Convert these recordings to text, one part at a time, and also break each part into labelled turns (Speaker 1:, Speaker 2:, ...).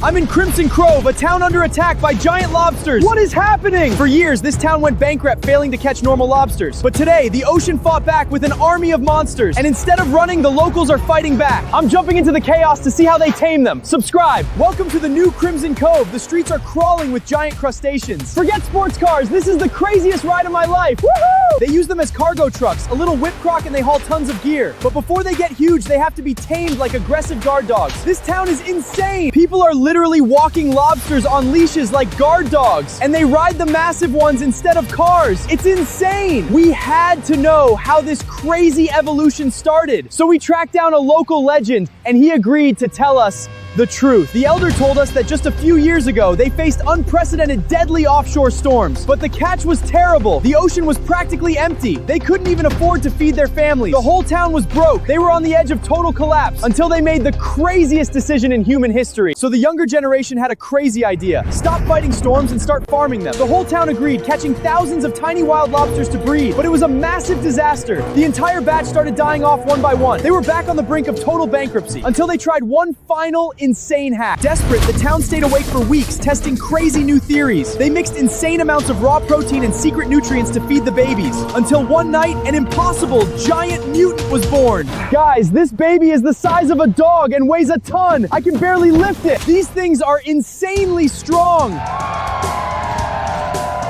Speaker 1: I'm in Crimson Cove, a town under attack by giant lobsters. What is happening? For years, this town went bankrupt, failing to catch normal lobsters. But today, the ocean fought back with an army of monsters. And instead of running, the locals are fighting back. I'm jumping into the chaos to see how they tame them. Subscribe. Welcome to the new Crimson Cove. The streets are crawling with giant crustaceans. Forget sports cars. This is the craziest ride of my life. Woohoo! They use them as cargo trucks, a little whip crock, and they haul tons of gear. But before they get huge, they have to be tamed like aggressive guard dogs. This town is insane. People are literally walking lobsters on leashes like guard dogs, and they ride the massive ones instead of cars. It's insane. We had to know how this crazy evolution started. So we tracked down a local legend, and he agreed to tell us the truth. The elder told us that just a few years ago, they faced unprecedented deadly offshore storms. But the catch was terrible. The ocean was practically empty. They couldn't even afford to feed their families. The whole town was broke. They were on the edge of total collapse until they made the craziest decision in human history. So the younger generation had a crazy idea. Stop fighting storms and start farming them. The whole town agreed, catching thousands of tiny wild lobsters to breed. But it was a massive disaster. The entire batch started dying off one by one. They were back on the brink of total bankruptcy until they tried one final insane hack. Desperate, the town stayed awake for weeks, testing crazy new theories. They mixed insane amounts of raw protein and secret nutrients to feed the babies. Until one night, an impossible giant mutant was born. Guys, this baby is the size of a dog and weighs a ton. I can barely lift it. These things are insanely strong.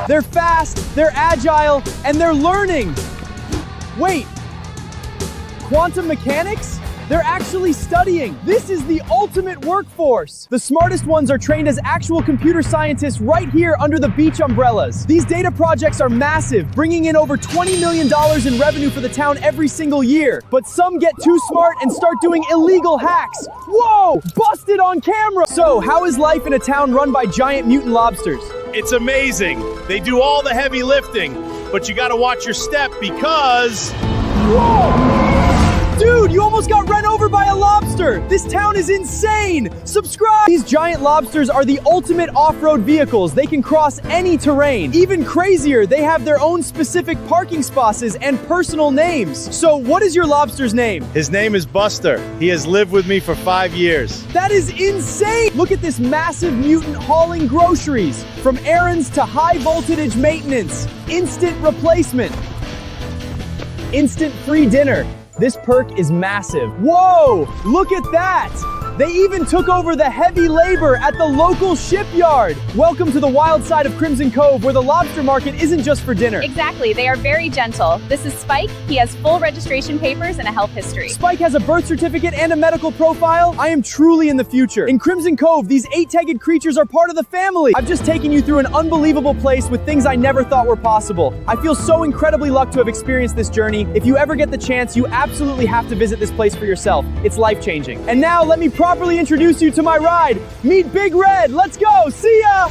Speaker 1: They're fast, they're agile, and they're learning. Wait, quantum mechanics? They're actually studying. This is the ultimate workforce. The smartest ones are trained as actual computer scientists right here under the beach umbrellas. These data projects are massive, bringing in over $20 million in revenue for the town every single year. But some get too smart and start doing illegal hacks. Whoa! Busted on camera! So, how is life in a town run by giant mutant lobsters?
Speaker 2: It's amazing. They do all the heavy lifting, but you gotta watch your step because...
Speaker 1: Whoa! Dude, you almost got run over by a lobster! This town is insane! Subscribe! These giant lobsters are the ultimate off-road vehicles. They can cross any terrain. Even crazier, they have their own specific parking spaces and personal names. So, what is your lobster's name?
Speaker 2: His name is Buster. He has lived with me for 5 years.
Speaker 1: That is insane! Look at this massive mutant hauling groceries. From errands to high voltage maintenance. Instant replacement. Instant free dinner. This perk is massive. Whoa! Look at that! They even took over the heavy labor at the local shipyard. Welcome to the wild side of Crimson Cove, where the lobster market isn't just for dinner.
Speaker 3: Exactly, they are very gentle. This is Spike. He has full registration papers and a health history.
Speaker 1: Spike has a birth certificate and a medical profile. I am truly in the future. In Crimson Cove, these 8-tagged creatures are part of the family. I've just taken you through an unbelievable place with things I never thought were possible. I feel so incredibly lucky to have experienced this journey. If you ever get the chance, you absolutely have to visit this place for yourself. It's life-changing. And now, let me properly introduce you to my ride. Meet Big Red. Let's go. See ya.